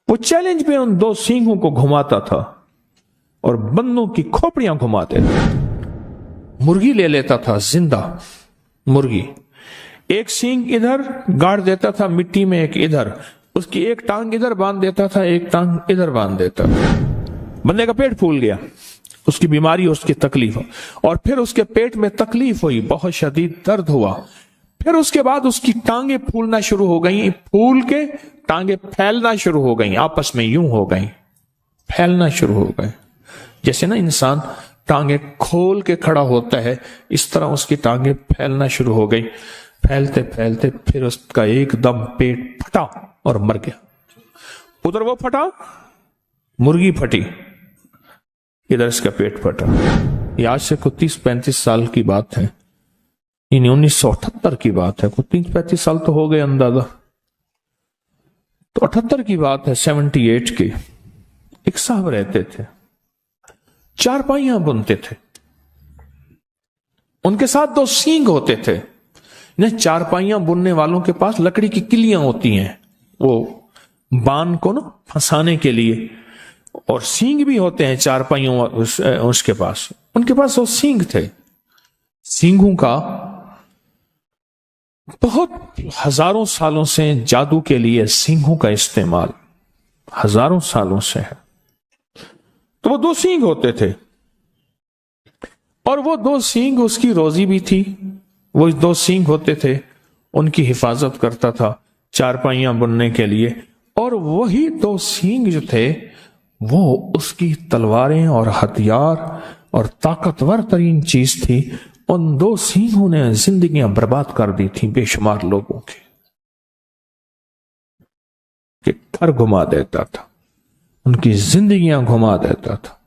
वो चैलेंज में उन दो सींगों को घुमाता था और बंदों की खोपड़ियां घुमाते थे। मुर्गी ले लेता था, जिंदा मुर्गी, एक सींग इधर गाड़ देता था मिट्टी में, एक इधर, उसकी एक टांग इधर बांध देता था, एक टांग इधर बांध देता था। बंदे का पेट फूल गया, उसकी बीमारी, उसकी तकलीफ, और फिर उसके पेट में तकलीफ हुई, बहुत शदीद दर्द हुआ। फिर उसके बाद उसकी टांगे फूलना शुरू हो गई, फूल के टांगे फैलना शुरू हो गई, आपस में यूं हो गई, फैलना शुरू हो गए। जैसे ना इंसान टांगे खोल के खड़ा होता है, इस तरह उसकी टांगे फैलना शुरू हो गई। फैलते फैलते फिर उसका एकदम पेट फटा और मर गया। उधर वो फटा, मुर्गी फटी, इधर इसका पेट फटा। ये आज से कुछ 30-35 साल की बात है, 1978 की बात है, कुछ 30-35 साल तो हो गए अंदाजा। तो 78 की बात है, 78 की। एक साहब रहते थे, चारपाइयां बुनते थे, उनके साथ दो सींग होते थे। चारपाइयां बुनने वालों के पास लकड़ी की किलियां होती हैं, वो बान को ना फंसाने के लिए, और सींग भी होते हैं चारपाइयों उसके पास, उनके पास वो सींग थे। सींगों का बहुत हजारों सालों से जादू के लिए सींगों का इस्तेमाल हजारों सालों से है। तो वो दो सींग होते थे, और वो दो सींग उसकी रोजी भी थी। वो दो सींग होते थे, उनकी हिफाजत करता था चारपाइयां बुनने के लिए, और वही दो सींग जो थे वो उसकी तलवारें और हथियार और ताकतवर तरीन चीज थी। उन दो सींगों ने जिंदगियां बर्बाद कर दी थी बेशुमार लोगों की, कि घर घुमा देता था, उनकी जिंदगियां घुमा देता था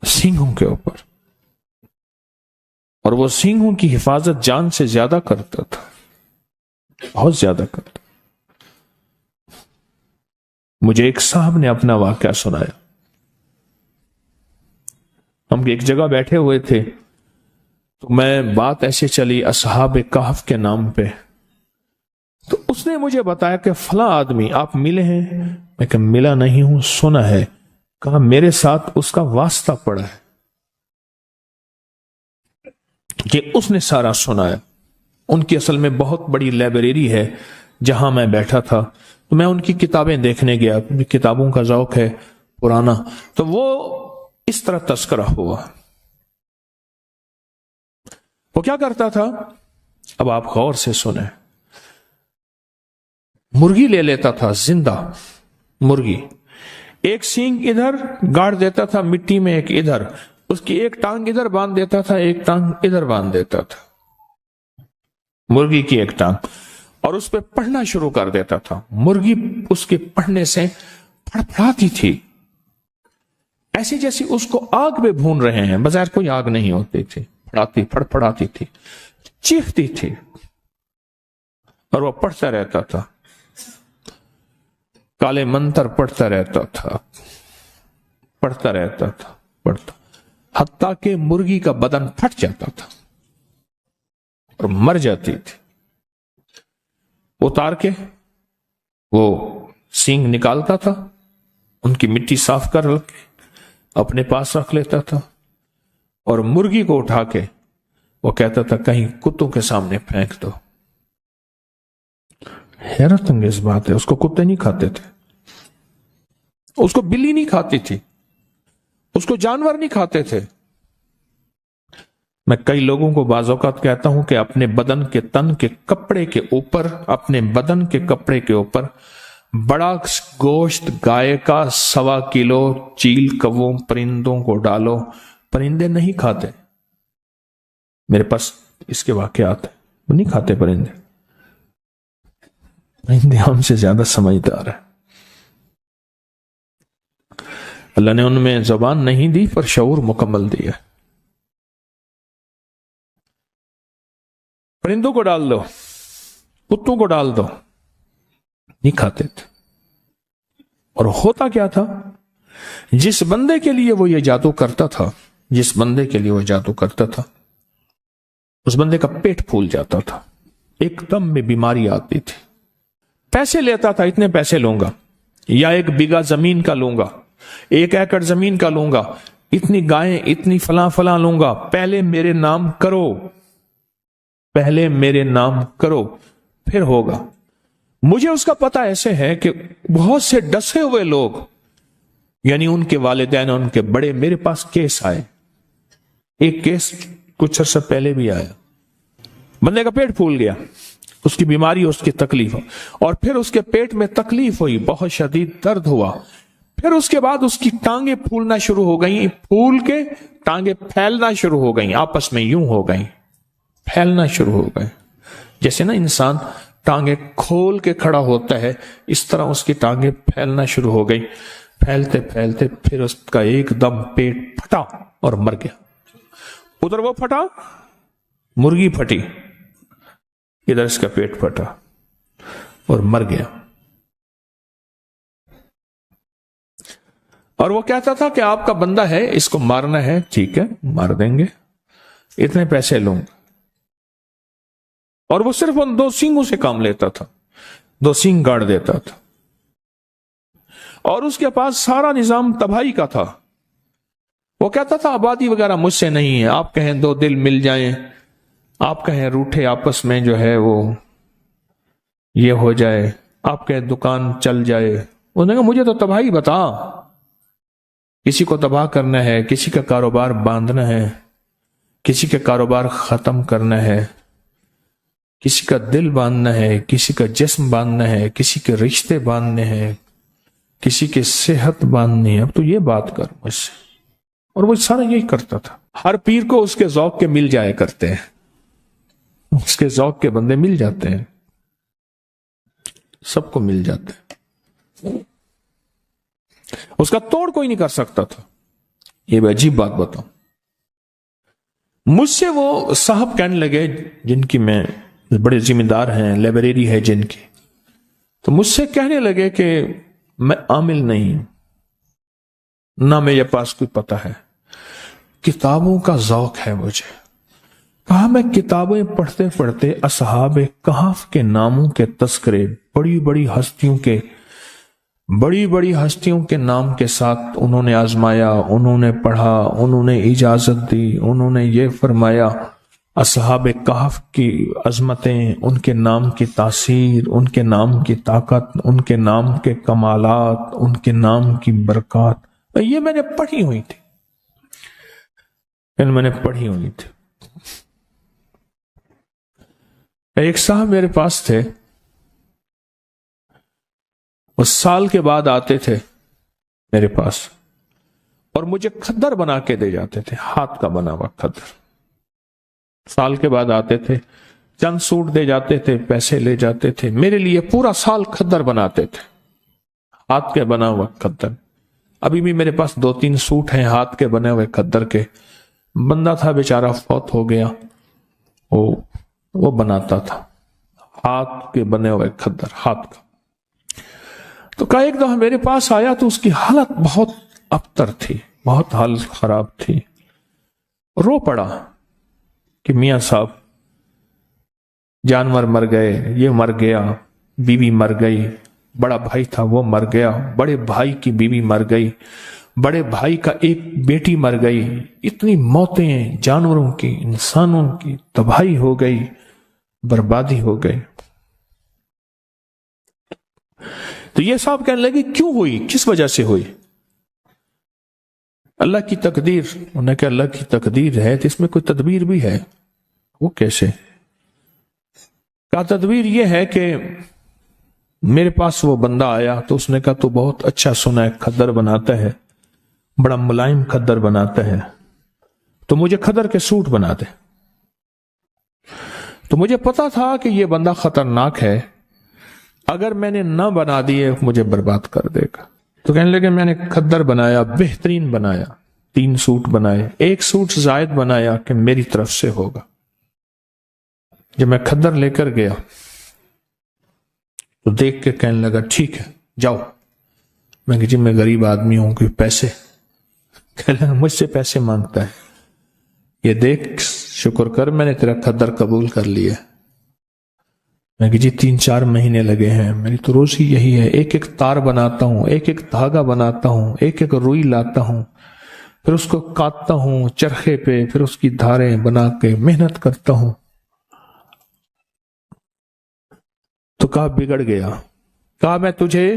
सींगों के ऊपर, और वो सींगों की हिफाजत जान से ज्यादा करता था, बहुत ज्यादा करता। मुझे एक साहब ने अपना वाकया सुनाया। हम एक जगह बैठे हुए थे, तो मैं बात ऐसे चली असहाब कहफ के नाम पे, तो उसने मुझे बताया कि फला आदमी आप मिले हैं। मैं कहा मिला नहीं हूं, सुना है। कहा मेरे साथ उसका वास्ता पड़ा है, कि उसने सारा सुनाया। उनकी असल में बहुत बड़ी लाइब्रेरी है जहां मैं बैठा था, तो मैं उनकी किताबें देखने गया, किताबों का शौक है पुराना, तो वो इस तरह तस्करा हुआ। वो क्या करता था, अब आप गौर से सुने। मुर्गी ले लेता था, जिंदा मुर्गी, एक सींग इधर गाड़ देता था मिट्टी में, एक इधर, उसकी एक टांग इधर बांध देता था, एक टांग इधर बांध देता था, मुर्गी की एक टांग, और उस पर पढ़ना शुरू कर देता था। मुर्गी उसके पढ़ने से फड़फड़ाती थी, ऐसी जैसी उसको आग में भून रहे हैं, बजाय कोई आग नहीं होती थी, फड़फड़ाती थी, चीखती थी, और वो पढ़ता रहता था, काले मंत्र पढ़ता रहता था, पढ़ता रहता था, पढ़ता, हत्ता के मुर्गी का बदन फट जाता था और मर जाती थी। उतार के वो सींग निकालता था, उनकी मिट्टी साफ कर के अपने पास रख लेता था, और मुर्गी को उठा के वो कहता था कहीं कुत्तों के सामने फेंक दो। हैरत अंगेज बात है, उसको कुत्ते नहीं खाते थे, उसको बिल्ली नहीं खाती थी, उसको जानवर नहीं खाते थे। मैं कई लोगों को बाज़ औक़ात कहता हूं कि अपने बदन के तन के कपड़े के ऊपर, अपने बदन के कपड़े के ऊपर बड़ा गोश्त गाय का 1.25 किलो चील कौवों परिंदों को डालो, परिंदे नहीं खाते। मेरे पास इसके वाकयात है, वो नहीं खाते परिंदे। परिंदे हमसे ज्यादा समझदार है। अल्लाह ने उनमें ज़बान नहीं दी पर शऊर मुकम्मल दिया। परिंदों को डाल दो, कुत्तों को डाल दो, नहीं खाते थे। और होता क्या था, जिस बंदे के लिए वो ये जादू करता था, जिस बंदे के लिए वो जादू करता था, उस बंदे का पेट फूल जाता था, एकदम में बीमारी आती थी। पैसे लेता था, इतने पैसे लूंगा, या 1 बीघा जमीन का लूंगा, 1 एकड़ जमीन का लूंगा, इतनी गायें, इतनी फलां फलां लूंगा, पहले मेरे नाम करो, पहले मेरे नाम करो, फिर होगा। मुझे उसका पता ऐसे है कि बहुत से डसे हुए लोग, यानी उनके वालिदैन, उनके बड़े, मेरे पास केस आए। एक केस कुछ अर्सा पहले भी आया, बंदे का पेट फूल गया, उसकी बीमारी, उसकी तकलीफ, और फिर उसके पेट में तकलीफ हुई, बहुत शदीद दर्द हुआ, फिर उसके बाद उसकी टांगे फूलना शुरू हो गई, फूल के टांगे फैलना शुरू हो गई, आपस में यूं हो गई, फैलना शुरू हो गए। जैसे ना इंसान टांगे खोल के खड़ा होता है, इस तरह उसकी टांगे फैलना शुरू हो गई। फैलते फैलते फिर उसका एकदम पेट फटा और मर गया। उधर वो फटा, मुर्गी फटी, इधर इसका पेट फटा और मर गया। और वो कहता था कि आपका बंदा है, इसको मारना है, ठीक है मार देंगे, इतने पैसे लूंगा। और वो सिर्फ उन 2 सींगों से काम लेता था, 2 सींग गाड़ देता था, और उसके पास सारा निजाम तबाही का था। वो कहता था आबादी वगैरह मुझसे नहीं है, आप कहें 2 दिल मिल जाएं, आप कहें रूठे आपस में जो है वो ये हो जाए, आप कहें दुकान चल जाए। उन्होंने कहा मुझे तो तबाही बता, किसी को तबाह करना है, किसी का कारोबार बांधना है, किसी का कारोबार खत्म करना है, किसी का दिल बांधना है, किसी का जिस्म बांधना है, किसी के रिश्ते बांधने हैं, किसी की सेहत बांधनी है, अब तो ये बात कर मुझसे। और वो सारा यही करता था। हर पीर को उसके ज़ौक़ के मिल जाया करते हैं, उसके ज़ौक़ के बंदे मिल जाते हैं, सबको मिल जाते हैं, उसका तोड़ कोई नहीं कर सकता था। ये भी अजीब बात बताऊं, मुझसे वो साहब कहने लगे, जिनकी मैं बड़े जिम्मेदार हैं, लाइब्रेरी है जिनकी, तो मुझसे कहने लगे कि मैं आमिल नहीं हूं, ना मेरे पास कोई पता है, किताबों का ज़ौक़ है मुझे। कहा मैं किताबें पढ़ते पढ़ते असहाब कहफ के नामों के तस्करे, बड़ी बड़ी हस्तियों के नाम के साथ उन्होंने आजमाया, उन्होंने पढ़ा, उन्होंने इजाजत दी, उन्होंने ये फरमाया, असहाब कहफ की अजमतें, उनके नाम की तासीर, उनके नाम की ताकत, उनके नाम के कमालात, उनके नाम की बरकत, ये मैंने पढ़ी हुई थी, मैंने पढ़ी हुई थी। एक साहब मेरे पास थे, उस साल के बाद आते थे मेरे पास और मुझे खद्दर बना के दे जाते थे, हाथ का बना हुआ खद्दर। साल के बाद आते थे, चंद सूट दे जाते थे, पैसे ले जाते थे, मेरे लिए पूरा साल खद्दर बनाते थे, हाथ के बना हुआ खद्दर। अभी भी मेरे पास 2-3 सूट हैं हाथ के बने हुए खद्दर के। बंदा था बेचारा, फौत हो गया, वो बनाता था हाथ के बने हुए खद्दर, हाथ का। तो का एक दफा मेरे पास आया तो उसकी हालत बहुत अबतर थी, बहुत हालत खराब थी। रो पड़ा कि मियां साहब जानवर मर गए, ये मर गया, बीवी मर गई, बड़ा भाई था वो मर गया, बड़े भाई की बीवी मर गई, बड़े भाई का एक बेटी मर गई, इतनी मौतें जानवरों की, इंसानों की, तबाही हो गई, बर्बादी हो गई। तो ये साहब कहने लगे क्यों हुई, किस वजह से हुई? अल्लाह की तकदीर। उन्होंने कहा अल्लाह की तकदीर है तो इसमें कोई तदबीर भी है। वो कैसे? कहा तदबीर ये है कि मेरे पास वो बंदा आया तो उसने कहा तू बहुत अच्छा सुना है, खद्दर बनाता है, बड़ा मुलायम खद्दर बनाता है, तो मुझे खद्दर के सूट बना दे। तो मुझे पता था कि ये बंदा खतरनाक है, अगर मैंने ना बना दिए मुझे बर्बाद कर देगा। तो कहने लगे मैंने खद्दर बनाया, बेहतरीन बनाया, 3 सूट बनाए, 1 सूट जायद बनाया कि मेरी तरफ से होगा। जब मैं खद्दर लेकर गया तो देख के कहने लगा ठीक है जाओ। मैं जी मैं गरीब आदमी हूं, कोई पैसे? कहने लगा मुझसे पैसे मांगता है, ये देख शुक्र कर मैंने तेरा खद्दर कबूल कर लिया। میں کہ جی 3-4 مہینے لگے ہیں، میری تو روزی یہی ہے، ایک ایک تار بناتا ہوں، ایک ایک دھاگا بناتا ہوں، ایک ایک روئی لاتا ہوں، پھر اس کو کاٹتا ہوں چرخے پہ، پھر اس کی دھاریں بنا کے محنت کرتا ہوں۔ تو کہا بگڑ گیا، کہا میں تجھے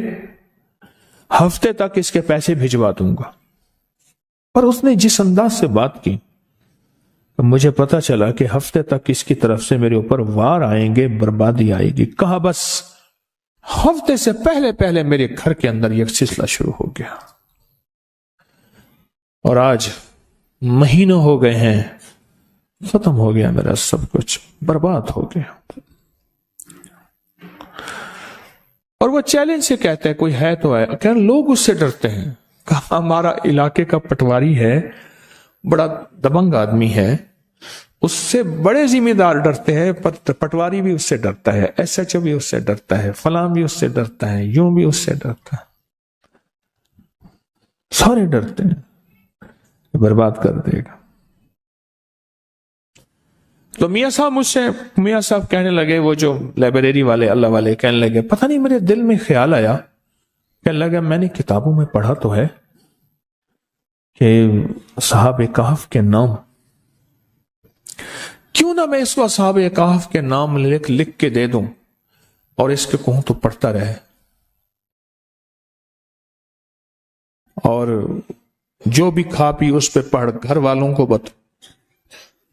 ہفتے تک اس کے پیسے بھجوا دوں گا۔ پر اس نے جس انداز سے بات کی مجھے پتا چلا کہ ہفتے تک اس کی طرف سے میرے اوپر وار آئیں گے، بربادی آئے گی۔ کہا بس ہفتے سے پہلے پہلے میرے گھر کے اندر یہ سلسلہ شروع ہو گیا، اور آج مہینوں ہو گئے ہیں، ختم ہو گیا، میرا سب کچھ برباد ہو گیا۔ اور وہ چیلنج سے کہتے ہیں کوئی ہے تو ہے، کہ لوگ اس سے ڈرتے ہیں۔ کہا ہمارا علاقے کا پٹواری ہے، بڑا دبنگ آدمی ہے، اس سے بڑے ذمہ دار ڈرتے ہیں، پٹواری بھی اس سے ڈرتا ہے، ایس ایچ او بھی اس سے ڈرتا ہے، فلاں بھی اس سے ڈرتا ہے، یوں بھی اس سے ڈرتا ہے، سارے ڈرتے ہیں، برباد کر دے گا۔ تو میاں صاحب کہنے لگے، وہ جو لائبریری والے اللہ والے کہنے لگے، پتہ نہیں میرے دل میں خیال آیا، کہنے لگا میں نے کتابوں میں پڑھا تو ہے کہ اصحاب کہف کے نام، کیوں نہ میں اس کو اصحاب کہف کے نام لکھ کے دے دوں اور اس کے کہوں تو پڑھتا رہے، اور جو بھی کھا پی اس پہ پڑھ، گھر والوں کو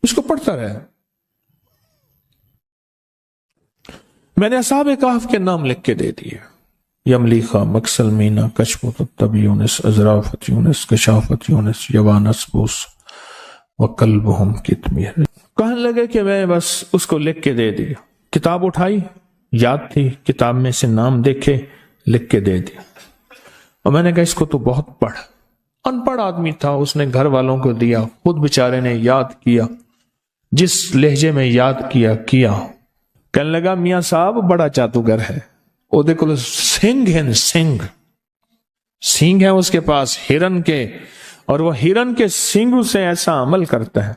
اس کو پڑھتا رہے۔ میں نے اصحاب کہف کے نام لکھ کے دے دیے، یملیخا، مکسلمینا، کشمت الطب یونس، ازرافت یونس، کشافت یونس، یوانس بوس وکلبہم کتمیر۔ کہنے لگے کہ میں بس اس کو لکھ کے دے دیا، کتاب اٹھائی، یاد تھی، کتاب میں سے نام دیکھے، لکھ کے دے دیا، اور میں نے کہا اس کو تو بہت پڑھ۔ ان پڑھ آدمی تھا، اس نے گھر والوں کو دیا، خود بیچارے نے یاد کیا، جس لہجے میں یاد کیا۔ کہنے لگا میاں صاحب بڑا جادوگر ہے، وہ دیکھو سنگ ہے، سینگ ہے اس کے پاس ہرن کے، اور وہ ہرن کے سینگوں سے ایسا عمل کرتا ہے،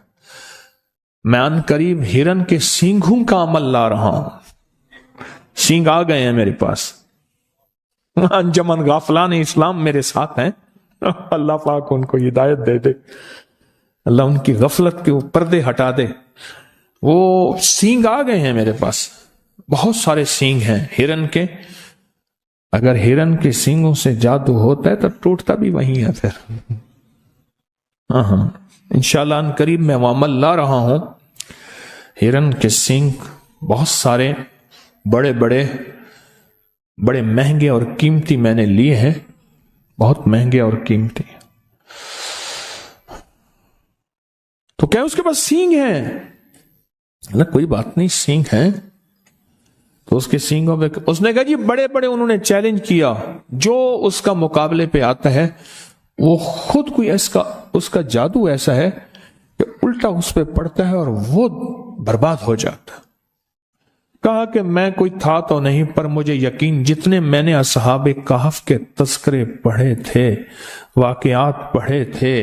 میں ان قریب ہرن کے سینگوں کا عمل لا رہا ہوں، سینگ آ گئے ہیں میرے پاس۔ انجمن غافلان اسلام میرے ساتھ ہیں، اللہ پاک ان کو ہدایت دے دے، اللہ ان کی غفلت کے پردے ہٹا دے۔ وہ سینگ آ گئے ہیں میرے پاس، بہت سارے سینگ ہیں ہرن کے، اگر ہرن کے سینگوں سے جادو ہوتا ہے تو ٹوٹتا بھی وہی ہے پھر۔ ہاں انشاءاللہ ان قریب میں وہ عمل لا رہا ہوں، ہرن کے سینگ بہت سارے، بڑے مہنگے اور قیمتی میں نے لیے ہیں، بہت مہنگے اور قیمتی۔ تو کیا اس کے پاس سینگ ہیں؟ کوئی بات نہیں، سینگ ہیں تو اس کے سینگوں پہ اس نے کہا جی بڑے انہوں نے چیلنج کیا، جو اس کا مقابلے پہ آتا ہے وہ خود کوئی اس کا جادو ایسا ہے کہ الٹا اس پہ پڑتا ہے اور وہ برباد ہو جاتا ہے۔ کہا کہ میں کوئی تھا تو نہیں، پر مجھے یقین، جتنے میں نے اصحاب کہف کے تذکرے پڑھے تھے، واقعات پڑھے تھے،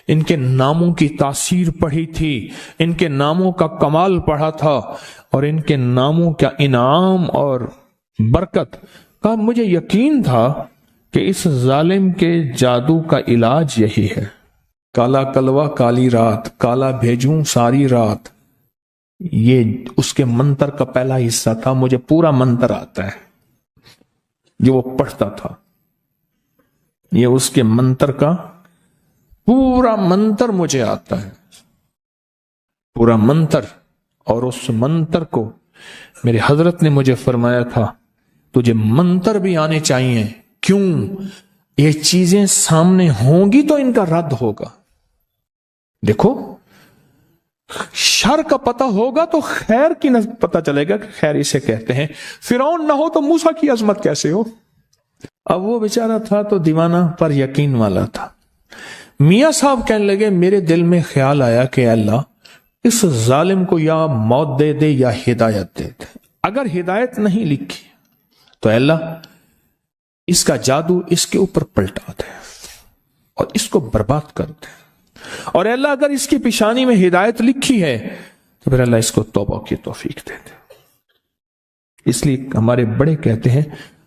ان کے ناموں کی تاثیر پڑھی تھی، ان کے ناموں کا کمال پڑھا تھا، اور ان کے ناموں کا انعام اور برکت، کہا مجھے یقین تھا کہ اس ظالم کے جادو کا علاج یہی ہے، کالا کلوا کالی رات، کالا بھیجوں ساری رات، یہ اس کے منتر کا پہلا حصہ تھا۔ مجھے پورا منتر آتا ہے جو وہ پڑھتا تھا، یہ اس کے منتر کا پورا منتر مجھے آتا ہے، پورا منتر۔ اور اس منتر کو میرے حضرت نے مجھے فرمایا تھا تجھے منتر بھی آنے چاہیے، کیوں؟ یہ چیزیں سامنے ہوں گی تو ان کا رد ہوگا۔ دیکھو شر کا پتہ ہوگا تو خیر کی پتہ چلے گا کہ خیر اسے کہتے ہیں۔ فرعون نہ ہو تو موسیٰ کی عظمت کیسے ہو؟ اب وہ بیچارہ تھا تو دیوانہ پر یقین والا تھا۔ میاں صاحب کہنے لگے میرے دل میں خیال آیا کہ اے اللہ اس ظالم کو یا موت دے دے یا ہدایت دے دے، اگر ہدایت نہیں لکھی تو اے اللہ اس کا جادو اس کے اوپر پلٹا دے اور اس کو برباد کر دے، اور اے اللہ اگر اس کی پیشانی میں ہدایت لکھی ہے تو پھر اللہ اس کو توبہ کی توفیق دے دے۔ اس لیے ہمارے بڑے کہتے ہیں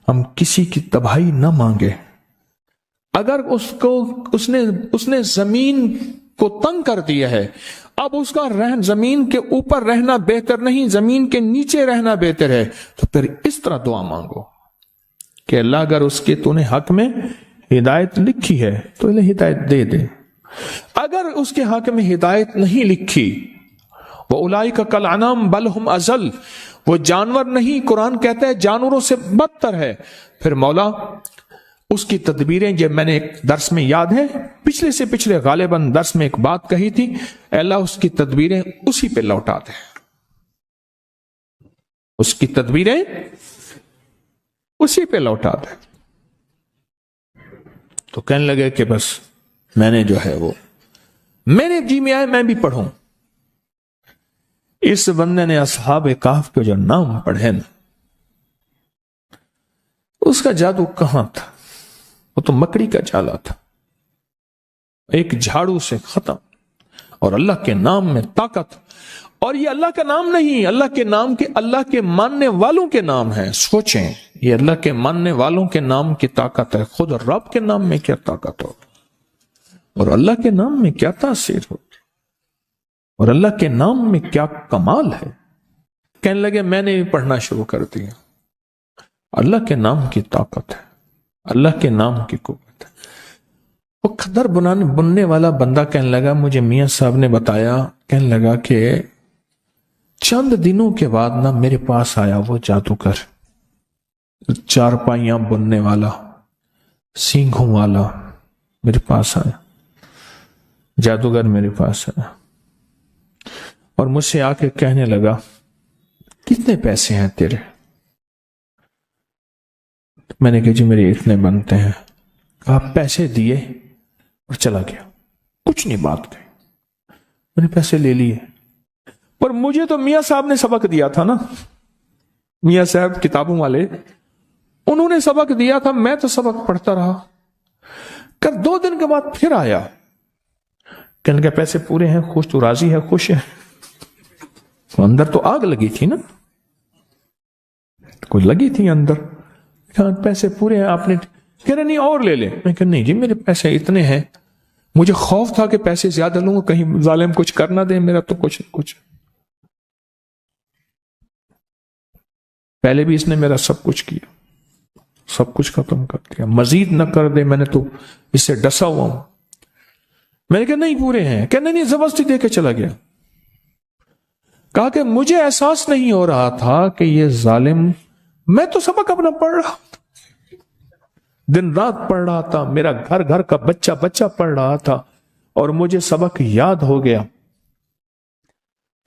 ہم کسی کی تباہی نہ مانگے. اگر اس نے زمین کو تنگ کر دیا ہے، اب اس کا زمین کے اوپر رہنا بہتر نہیں، زمین کے نیچے رہنا بہتر ہے، تو پھر اس طرح دعا مانگو کہ اللہ اگر اس کے تو نے حق میں ہدایت لکھی ہے تو انہیں ہدایت دے دے. اگر اس کے حق میں ہدایت نہیں لکھی، وَأُولَئِكَ كَالْأَنْعَامِ بَلْ هُمْ أَضَلُّ، وہ جانور نہیں، قرآن کہتا ہے جانوروں سے بدتر ہے. پھر مولا اس کی تدبیریں، جب میں نے ایک درس میں یاد ہے پچھلے سے پچھلے غالباً درس میں ایک بات کہی تھی، اللہ اس کی تدبیریں اسی پہ لوٹا دے، اس کی تدبیریں اسی پہ لوٹا دے. تو کہنے لگے کہ بس میں نے جو ہے وہ میرے جی میں آئے میں بھی پڑھوں. اس بندے نے اصحاب کہف کے جو نام پڑھے نا، اس کا جادو کہاں تھا؟ وہ تو مکڑی کا جالا تھا، ایک جھاڑو سے ختم. اور اللہ کے نام میں طاقت. اور یہ اللہ کا نام نہیں، اللہ کے نام کے اللہ کے ماننے والوں کے نام ہیں. سوچیں، یہ اللہ کے ماننے والوں کے نام کی طاقت ہے. خود رب کے نام میں کیا طاقت ہو، اور اللہ کے نام میں کیا تاثیر ہو، اور اللہ کے نام میں کیا کمال ہے. کہنے لگے میں نے بھی پڑھنا شروع کر دیا. اللہ کے نام کی طاقت ہے، اللہ کے نام کی قوت ہے. وہ خدر بننے والا بندہ کہنے لگا مجھے میاں صاحب نے بتایا، کہنے لگا کہ چند دنوں کے بعد نا میرے پاس آیا وہ جادوگر، چارپائیاں بننے والا، سینگھوں والا میرے پاس آیا. جادوگر میرے پاس آیا اور مجھ سے آ کے کہنے لگا کتنے پیسے ہیں تیرے؟ میں نے کہا جی میرے اتنے بنتے ہیں. کہا پیسے دیے اور چلا گیا، کچھ نہیں بات کہی. میں نے پیسے لے لیے. پر مجھے تو میاں صاحب نے سبق دیا تھا نا، میاں صاحب کتابوں والے، انہوں نے سبق دیا تھا، میں تو سبق پڑھتا رہا. کر 2 دن کے بعد پھر آیا، کہنے لگا پیسے پورے ہیں، خوش تو راضی ہے، خوش ہے. اندر تو آگ لگی تھی نا، کوئی لگی تھی اندر. پیسے پورے ہیں آپ نے؟ کہہ رہے نہیں اور لے لے. میں کہا نہیں جی میرے پیسے اتنے ہیں. مجھے خوف تھا کہ پیسے زیادہ لوں گا کہیں ظالم کچھ کر نہ دے، میرا تو کچھ پہلے بھی اس نے میرا سب کچھ کیا، سب کچھ ختم کر دیا، مزید نہ کر دے، میں نے تو اس سے ڈسا ہوا ہوں. میں نے کہا نہیں پورے ہیں. کہ نہیں زبردستی دے کے چلا گیا. کہا کہ مجھے احساس نہیں ہو رہا تھا کہ یہ ظالم، میں تو سبق اپنا پڑھ رہا تھا، دن رات پڑھ رہا تھا، میرا گھر کا بچہ پڑھ رہا تھا، اور مجھے سبق یاد ہو گیا.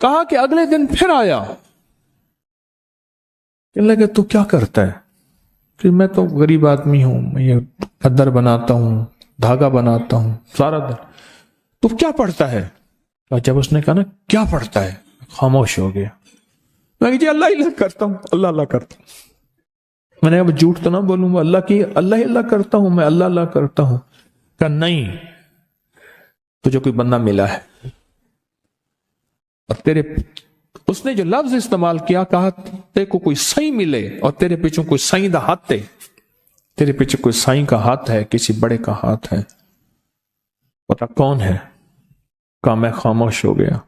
کہا کہ اگلے دن پھر آیا. کہنے لگے تو کیا کرتا ہے؟ کہ میں تو غریب آدمی ہوں، میں یہ خدر بناتا ہوں، دھاگا بناتا ہوں سارا دن. تو کیا پڑھتا ہے؟ اور جب اس نے کہا نا کیا پڑھتا ہے، خاموش ہو گیا. میں کہ جی اللہ کرتا ہوں، اللہ کرتا ہوں. میں نے اب جھوٹ تو نہ بولوں گا، اللہ کرتا ہوں، میں اللہ کرتا ہوں. کہا نہیں، تجھے کوئی بندہ ملا ہے اور اس نے جو لفظ استعمال کیا، کہا تیرے کو کوئی سائیں ملے اور تیرے پیچھے کوئی سائیں دا ہاتھ ہے، تیرے پیچھے کوئی سائیں کا ہاتھ ہے، کسی بڑے کا ہاتھ ہے. پتا کون ہے؟ کہا میں خاموش ہو گیا.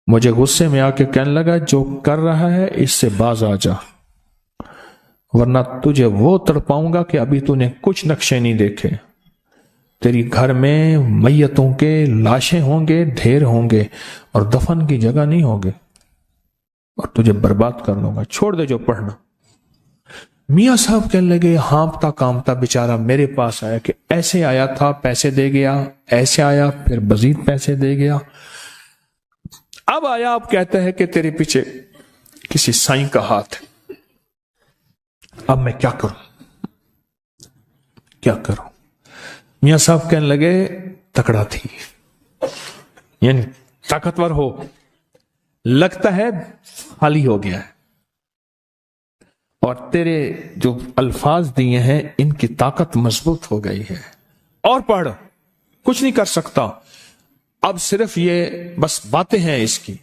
مجھے غصے میں آ کے کہنے لگا جو کر رہا ہے اس سے باز آ جا، ورنہ تجھے وہ تڑپاؤں گا کہ ابھی تو نے کچھ نقشے نہیں دیکھے. تیری گھر میں میتوں کے لاشیں ہوں گے، ڈھیر ہوں گے، اور دفن کی جگہ نہیں ہوگے، اور تجھے برباد کر دوں گا. چھوڑ دے جو پڑھنا. میاں صاحب کہنے لگے ہانپتا کامتا بیچارہ میرے پاس آیا کہ ایسے آیا تھا، پیسے دے گیا، ایسے آیا پھر مزید پیسے دے گیا. اب آیا، اب کہتا ہے کہ تیرے پیچھے کسی سائیں کا ہاتھ ہے. اب میں کیا کروں؟ میاں صاحب کہنے لگے تکڑا تھی، یعنی طاقتور ہو، لگتا ہے خالی ہو گیا ہے، اور تیرے جو الفاظ دیے ہیں ان کی طاقت مضبوط ہو گئی ہے. اور پڑھ، کچھ نہیں کر سکتا، اب صرف یہ بس باتیں ہیں اس کی،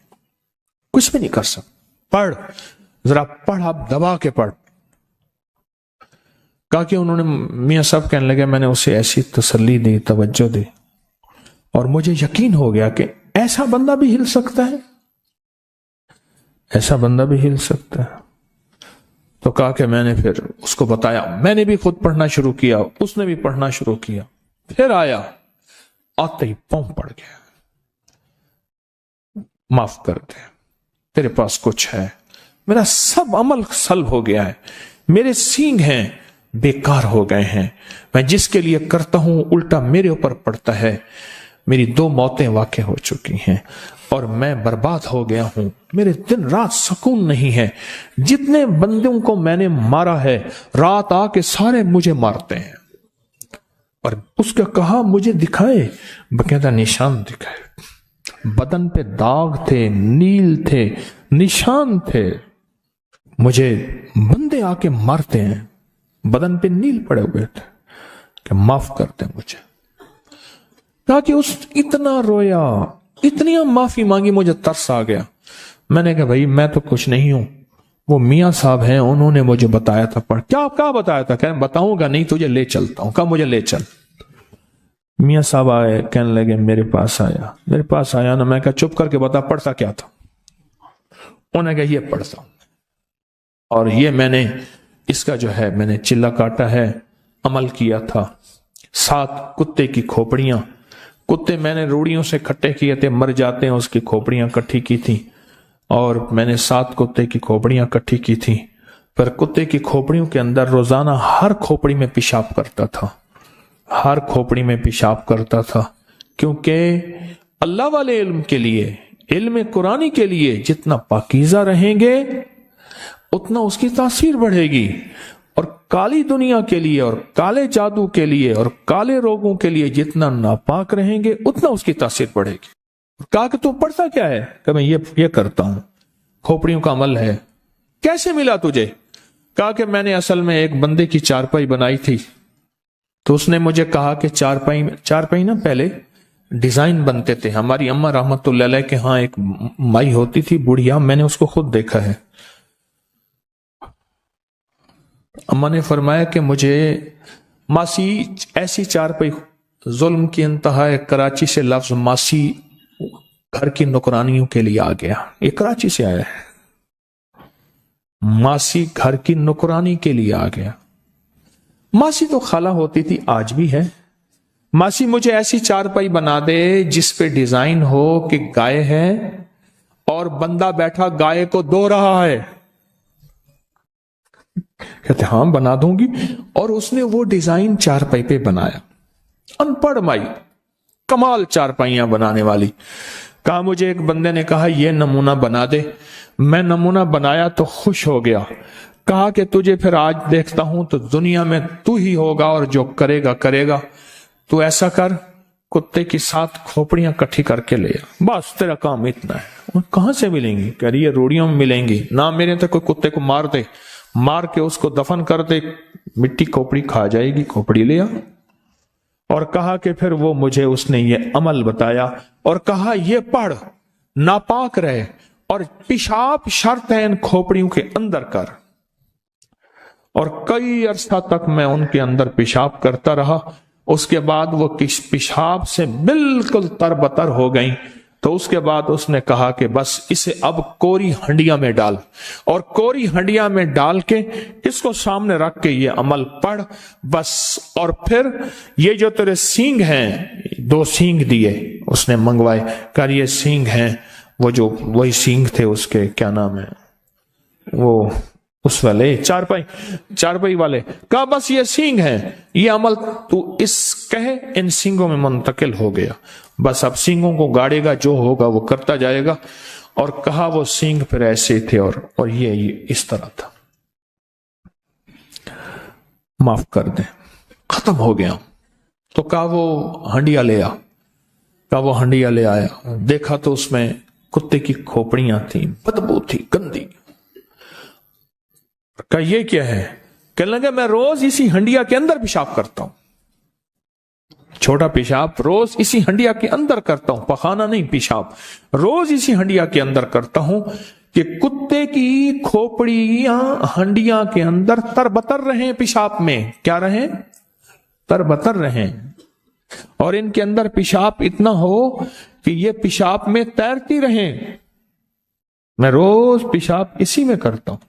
کچھ بھی نہیں کر سکتا. پڑھ، जरा पढ़, आप दबा के पढ़। कहा कि उन्होंने, मियां साहब कहने लगे, मैंने उसे ऐसी तसल्ली दी, तवज्जो दी, और मुझे यकीन हो गया कि ऐसा बंदा भी हिल सकता है, ऐसा बंदा भी हिल सकता है। तो कहा कि मैंने फिर उसको बताया, मैंने भी खुद पढ़ना शुरू किया, उसने भी पढ़ना शुरू किया। फिर आया, आते ही पांव पड़ गया, माफ कर दे, तेरे पास कुछ है, मेरा सब अमल सल्ब हो गया है, मेरे सींग हैं बेकार हो गए हैं, मैं जिसके लिए करता हूं उल्टा मेरे ऊपर पड़ता है, मेरी 2 मौतें वाक़ई हो चुकी हैं और मैं बर्बाद हो गया हूं, मेरे दिन रात सुकून नहीं है, जितने बंदों को मैंने मारा है रात आके सारे मुझे मारते हैं। और उसका कहा मुझे दिखाए, बकायदा निशान दिखाए, बदन पे दाग थे, नील थे, निशान थे, मुझे बंदे आके मारते हैं, बदन पे नील पड़े हुए थे, कि माफ कर दे मुझे। कहा कि उस इतना रोया, इतनी माफी मांगी, मुझे तरस आ गया। मैंने कहा भाई मैं तो कुछ नहीं हूं, वो मियां साहब हैं, उन्होंने मुझे बताया था। पढ़, क्या बताया था? कह बताऊंगा नहीं, तुझे ले चलता हूं। कहा मुझे ले चल। मियां साहब आए, कहने लगे मेरे पास आया ना, मैं कहा चुप करके बता पढ़ता क्या था। उन्होंने कहा ये पढ़ता हूं, और ये मैंने इसका जो है मैंने चिल्ला काटा है, अमल किया था। 7 कुत्ते की खोपड़ियां, कुत्ते मैंने रूड़ियों से इकट्ठे किए थे, मर जाते हैं, उसकी खोपड़ियां इकट्ठी की थी, और मैंने 7 कुत्ते की खोपड़ियां इकट्ठी की थी। पर कुत्ते की खोपड़ियों के अंदर रोजाना हर खोपड़ी में पेशाब करता था, हर खोपड़ी में पेशाब करता था, क्योंकि अल्लाह वाले इल्म के लिए, इल्म कुरानी के लिए जितना पाकीज़ा रहेंगे उतना उसकी तासीर बढ़ेगी, और काली दुनिया के लिए और काले जादू के लिए और काले रोगों के लिए जितना नापाक रहेंगे उतना उसकी तासीर बढ़ेगी। कहा कि तू पढ़ता क्या है? कि मैं ये करता हूं, खोपड़ियों का अमल है। कैसे मिला तुझे? कहा कि मैंने असल में एक बंदे की चारपाई बनाई थी, तो उसने मुझे कहा कि चारपाई ना पहले डिजाइन बनते थे। हमारी अम्मा रहमतुल्लाह अलैह के यहाँ एक माई होती थी बुढ़िया, मैंने उसको खुद देखा है। अम्मा ने फरमाया कि मुझे मासी ऐसी चारपाई, जुल्म की इंतहा है, कराची से लफ्ज मासी घर की नौकरानियों के लिए आ गया, ये कराची से आया है, मासी घर की नौकरानी के लिए आ गया। मासी तो खाला होती थी, आज भी है। मासी मुझे ऐसी चारपाई बना दे जिस पे डिजाइन हो कि गाय है और बंदा बैठा गाय को दो रहा है। कहते हाँ बना दूंगी, और उसने वो डिजाइन चारपाई पे बनाया। अनपढ़ माई, कमाल चारपाइयां बनाने वाली। कहा मुझे एक बंदे ने कहा ये नमूना बना दे, मैं नमूना बनाया तो खुश हो गया। कहा कि तुझे फिर आज देखता हूं तो दुनिया में तू ही होगा और जो करेगा करेगा, तू ऐसा कर कुत्ते की 7 खोपड़ियां इकट्ठी करके ले आ, बस तेरा काम इतना है। कहां से मिलेंगी? कह रही है रोड़ियों में मिलेंगी ना, मेरे तो कोई कुत्ते को मार दे, मार के उसको दफन कर दे, मिट्टी खोपड़ी खा जाएगी, खोपड़ी ले आ। और कहा कि फिर वो मुझे उसने ये अमल बताया और कहा ये पढ़, नापाक रहे और पेशाब शर्त है इन खोपड़ियों के अंदर कर। और कई अरसा तक मैं उनके अंदर पेशाब करता रहा। उसके बाद वो किस पेशाब से बिल्कुल तरबतर हो गई। तो उसके बाद उसने कहा कि बस इसे अब कोरी हंडिया में डाल, और कोरी हंडिया में डाल के इसको सामने रख के ये अमल पढ़ बस। और फिर ये जो तेरे सींग हैं, 2 सींग दिए उसने मंगवाए, कर ये सींग हैं, वो जो वही सींग थे उसके, क्या नाम है वो, उस वाले चारपाई वाले। कहा बस ये सींग है, ये अमल तू इस कहे इन सींगों में मुंतकिल हो गया, बस अब सींगों को गाड़ेगा, जो होगा वो करता जाएगा। और कहा वो सींग फिर ऐसे थे और ये इस तरह था। माफ कर दे, खत्म हो गया। तो कहा वो हंडिया ले आ। कहा वो हंडिया ले आया, देखा तो उसमें कुत्ते की खोपड़ियां थी, बदबू थी, गंदी। कहा ये क्या है? कहने लगे मैं रोज इसी हंडिया के अंदर पेशाब करता हूं, छोटा पेशाब रोज इसी हंडिया के अंदर करता हूं, पखाना नहीं पेशाब, रोज इसी हंडिया के अंदर करता हूं। کہ کتے کی کھوپڑیاں ہنڈیاں کے اندر تربتر رہیں پیشاب میں. کیا رہیں؟ تربتر رہیں. اور ان کے اندر پیشاب اتنا ہو کہ یہ پیشاب میں تیرتی رہیں. میں روز پیشاب اسی میں کرتا ہوں.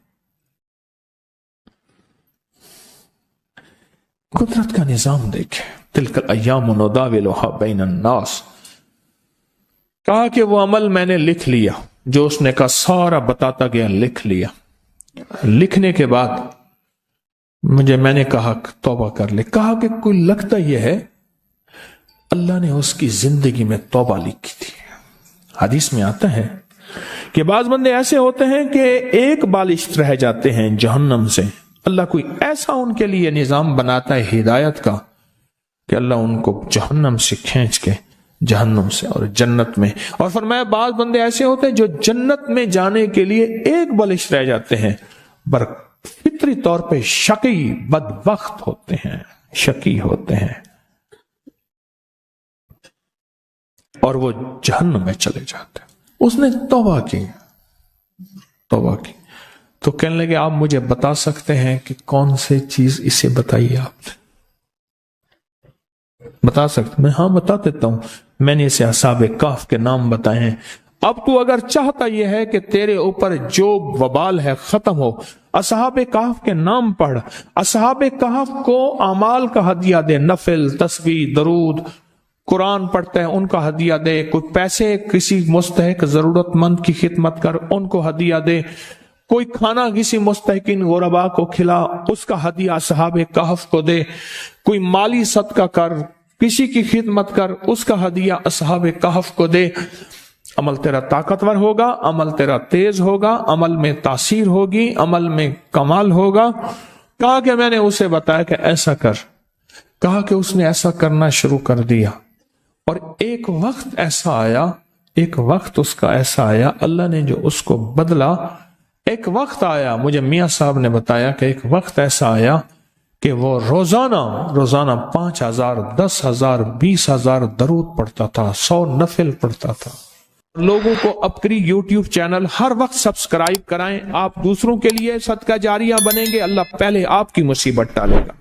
قدرت کا نظام دیکھیں. تلک الایام نداولها بین الناس. کہا کہ وہ عمل میں نے لکھ لیا جو اس نے کہا سارا بتاتا گیا, لکھ لیا. لکھنے کے بعد میں نے کہا توبہ کر لے. کہا کہ کوئی لگتا یہ ہے اللہ نے اس کی زندگی میں توبہ لکھی تھی. حدیث میں آتا ہے کہ بعض بندے ایسے ہوتے ہیں کہ ایک بالش رہ جاتے ہیں جہنم سے. اللہ کوئی ایسا ان کے لیے نظام بناتا ہے ہدایت کا کہ اللہ ان کو جہنم سے کھینچ کے جہنم سے اور جنت میں. اور فرمایا بعض بندے ایسے ہوتے ہیں جو جنت میں جانے کے لیے ایک بالش رہ جاتے ہیں, پر فطری طور پہ شقی بدبخت ہوتے ہیں, شقی ہوتے ہیں, اور وہ جہنم میں چلے جاتے ہیں. اس نے توبہ کی. تو کہنے لگے آپ مجھے بتا سکتے ہیں کہ کون سے چیز اسے بتائیے. آپ نے بتا سکتے؟ میں ہاں بتا دیتا ہوں. میں نے اسے اصحاب کہف کے نام بتائے ہیں. اب تو اگر چاہتا یہ ہے کہ تیرے اوپر جو وبال ہے ختم ہو, اصحاب کہف کے نام پڑھ. اصحاب کہف کو اعمال کا ہدیہ دے, نفل, تسبیح, درود, قرآن پڑھتے ہیں ان کا ہدیہ دے. کوئی پیسے کسی مستحق ضرورت مند کی خدمت کر, ان کو ہدیہ دے. کوئی کھانا کسی مستحقین غربا کو کھلا, اس کا ہدیہ اصحاب کہف کو دے. کوئی مالی صدقہ کر, کسی کی خدمت کر, اس کا ہدیہ اصحاب کہف کو دے. عمل تیرا طاقتور ہوگا, عمل تیرا تیز ہوگا, عمل میں تاثیر ہوگی, عمل میں کمال ہوگا. کہا کہ میں نے اسے بتایا کہ ایسا کر. کہا کہ اس نے ایسا کرنا شروع کر دیا. اور ایک وقت اس کا ایسا آیا, اللہ نے جو اس کو بدلا. ایک وقت آیا, مجھے میاں صاحب نے بتایا کہ ایک وقت ایسا آیا کہ وہ روزانہ 5,000, 10,000, 20,000 درود پڑھتا تھا, 100 نفل پڑھتا تھا. لوگوں کو اپکری یوٹیوب چینل ہر وقت سبسکرائب کرائیں. آپ دوسروں کے لیے صدقہ جاریہ بنیں گے, اللہ پہلے آپ کی مصیبت ٹالے گا.